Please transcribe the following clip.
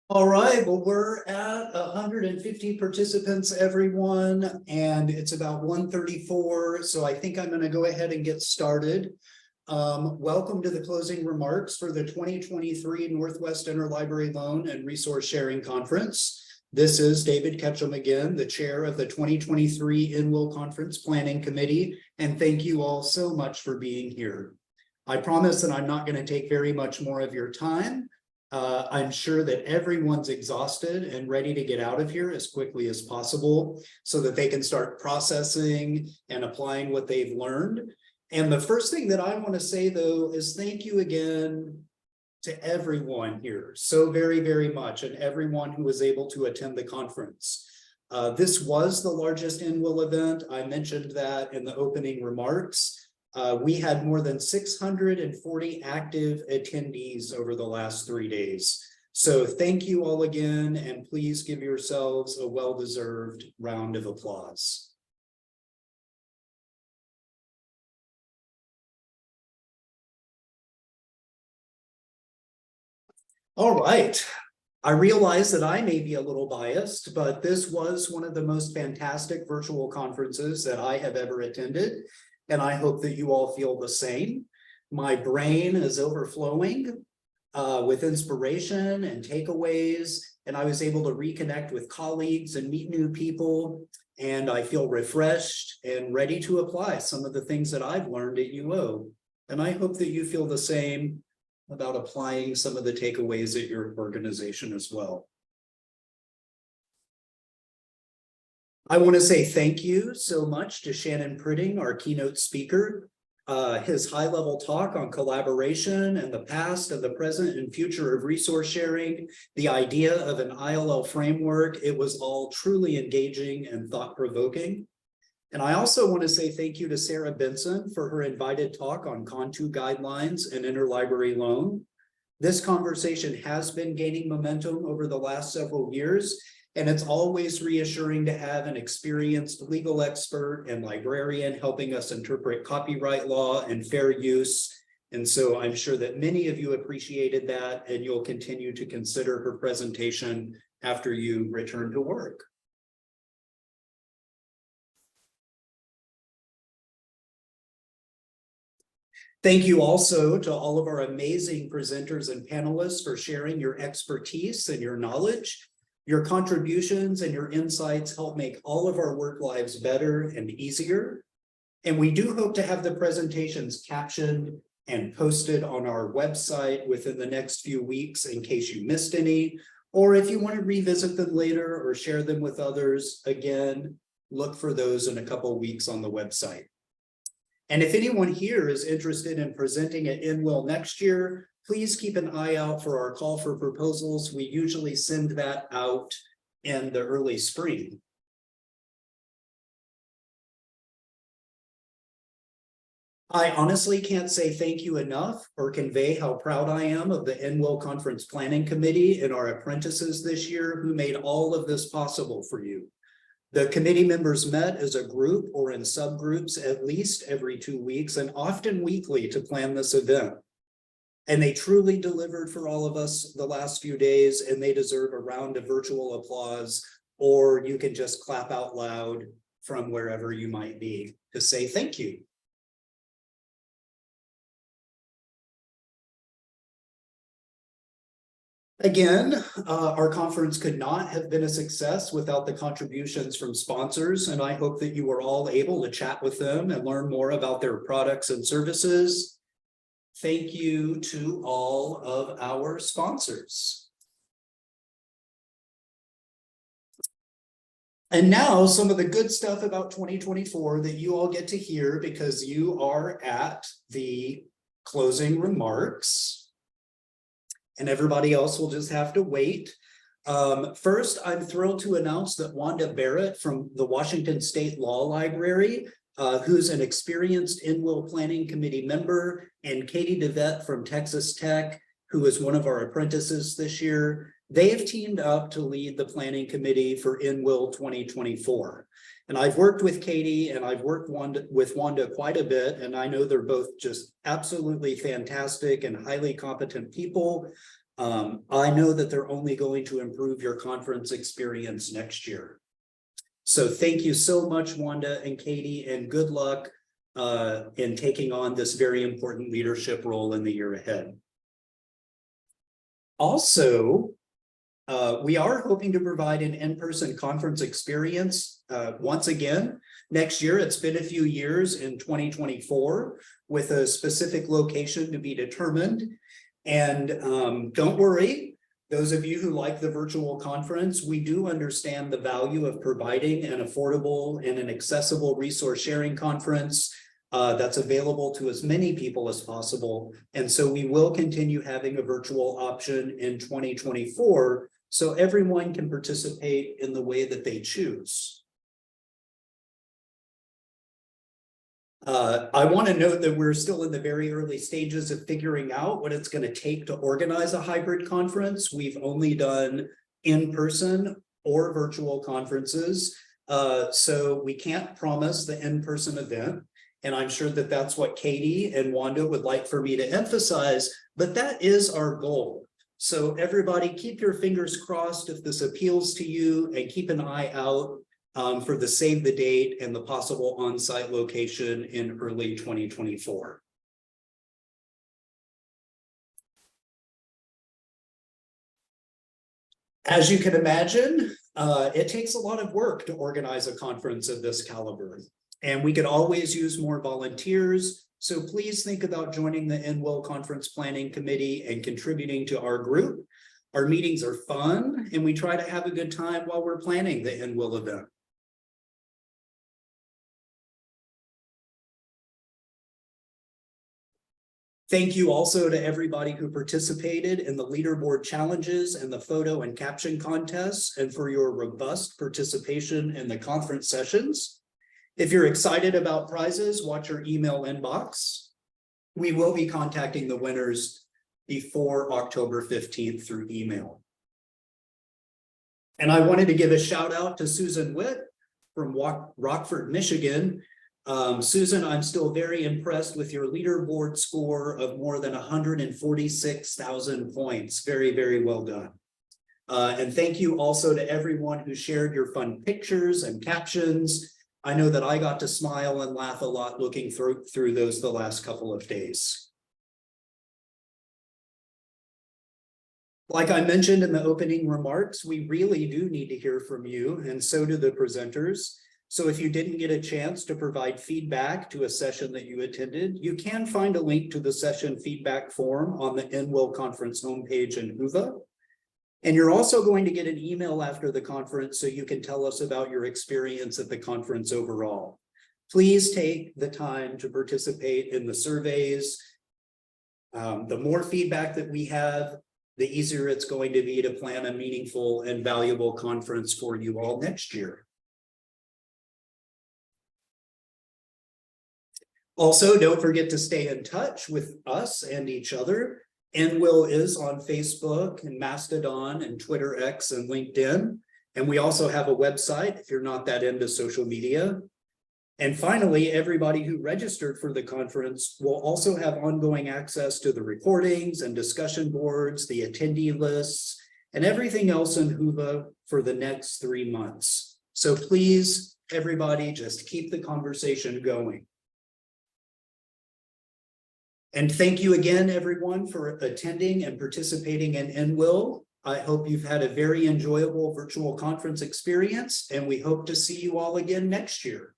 All right, well, we're at 150 participants, everyone, and it's about 1:34. So I think I'm going to go ahead and get started. Welcome to the closing remarks for the 2023 Northwest Interlibrary Loan and Resource Sharing Conference. This is David Ketchum again, the chair of the 2023 NWILL Conference Planning Committee, and thank you all so much for being here. I promise that I'm not going to take very much more of your time. I'm sure that everyone's exhausted and ready to get out of here as quickly as possible so that they can start processing and applying what they've learned. And the first thing that I want to say, though, is thank you again to everyone here so very, very much, and everyone who was able to attend the conference. This was the largest NWILL event. I mentioned that in the opening remarks. We had more than 640 active attendees over the last 3 days. So thank you all again, and please give yourselves a well-deserved round of applause. All right. I realize that I may be a little biased, but this was one of the most fantastic virtual conferences that I have ever attended. And I hope that you all feel the same. My brain is overflowing with inspiration and takeaways, and I was able to reconnect with colleagues and meet new people, and I feel refreshed and ready to apply some of the things that I've learned at UO. And I hope that you feel the same about applying some of the takeaways at your organization as well. I want to say thank you so much to Shannon Pritting, our keynote speaker. His high-level talk on collaboration and the past and the present and future of resource sharing, the idea of an ILL framework, it was all truly engaging and thought-provoking. And I also want to say thank you to Sarah Benson for her invited talk on Contu guidelines and interlibrary loan. This conversation has been gaining momentum over the last several years, and it's always reassuring to have an experienced legal expert and librarian helping us interpret copyright law and fair use. And so I'm sure that many of you appreciated that, and you'll continue to consider her presentation after you return to work. Thank you also to all of our amazing presenters and panelists for sharing your expertise and your knowledge. Your contributions and your insights help make all of our work lives better and easier. And we do hope to have the presentations captioned and posted on our website within the next few weeks in case you missed any, or if you want to revisit them later or share them with others, again, look for those in a couple of weeks on the website. And if anyone here is interested in presenting at NWILL next year, please keep an eye out for our call for proposals. We usually send that out in the early spring. I honestly can't say thank you enough or convey how proud I am of the NWILL Conference Planning Committee and our apprentices this year who made all of this possible for you. The committee members met as a group or in subgroups at least every 2 weeks and often weekly to plan this event. And they truly delivered for all of us the last few days, and they deserve a round of virtual applause, or you can just clap out loud from wherever you might be to say thank you. Again, our conference could not have been a success without the contributions from sponsors, and I hope that you were all able to chat with them and learn more about their products and services. Thank you to all of our sponsors. And now some of the good stuff about 2024 that you all get to hear because you are at the closing remarks. And everybody else will just have to wait. First, I'm thrilled to announce that Wanda Barrett from the Washington State Law Library, who's an experienced NWILL Planning Committee member, and Katie DeVette from Texas Tech, who is one of our apprentices this year. They have teamed up to lead the planning committee for NWILL 2024. And I've worked with Katie and I've worked with Wanda quite a bit, and I know they're both just absolutely fantastic and highly competent people. I know that they're only going to improve your conference experience next year. So thank you so much, Wanda and Katie, and good luck in taking on this very important leadership role in the year ahead. Also, we are hoping to provide an in-person conference experience once again next year. It's been a few years in 2024 with a specific location to be determined. And don't worry, those of you who like the virtual conference, we do understand the value of providing an affordable and an accessible resource sharing conference that's available to as many people as possible. And so we will continue having a virtual option in 2024 so everyone can participate in the way that they choose. I want to note that we're still in the very early stages of figuring out what it's going to take to organize a hybrid conference. We've only done in-person or virtual conferences, so we can't promise the in-person event. And I'm sure that that's what Katie and Wanda would like for me to emphasize, but that is our goal. So everybody keep your fingers crossed if this appeals to you, and keep an eye out for the save the date and the possible on-site location in early 2024. As you can imagine, it takes a lot of work to organize a conference of this caliber, and we could always use more volunteers. So please think about joining the NWILL Conference Planning Committee and contributing to our group. Our meetings are fun, and we try to have a good time while we're planning the NWILL event. Thank you also to everybody who participated in the leaderboard challenges and the photo and caption contests, and for your robust participation in the conference sessions. If you're excited about prizes, watch your email inbox. We will be contacting the winners before October 15th through email. And I wanted to give a shout out to Susan Witt from Rockford, Michigan. Susan, I'm still very impressed with your leaderboard score of more than 146,000 points. Very, very well done. And thank you also to everyone who shared your fun pictures and captions. I know that I got to smile and laugh a lot looking through those the last couple of days. Like I mentioned in the opening remarks, we really do need to hear from you, and so do the presenters. So if you didn't get a chance to provide feedback to a session that you attended, you can find a link to the session feedback form on the NWILL conference homepage in Whova. And you're also going to get an email after the conference so you can tell us about your experience at the conference overall. Please take the time to participate in the surveys. The more feedback that we have, the easier it's going to be to plan a meaningful and valuable conference for you all next year. Also, don't forget to stay in touch with us and each other. NWILL is on Facebook and Mastodon and Twitter X and LinkedIn. And we also have a website if you're not that into social media. And finally, everybody who registered for the conference will also have ongoing access to the recordings and discussion boards, the attendee lists, and everything else in Whova for the next 3 months. So please, everybody, just keep the conversation going. And thank you again, everyone, for attending and participating in NWILL. I hope you've had a very enjoyable virtual conference experience, and we hope to see you all again next year.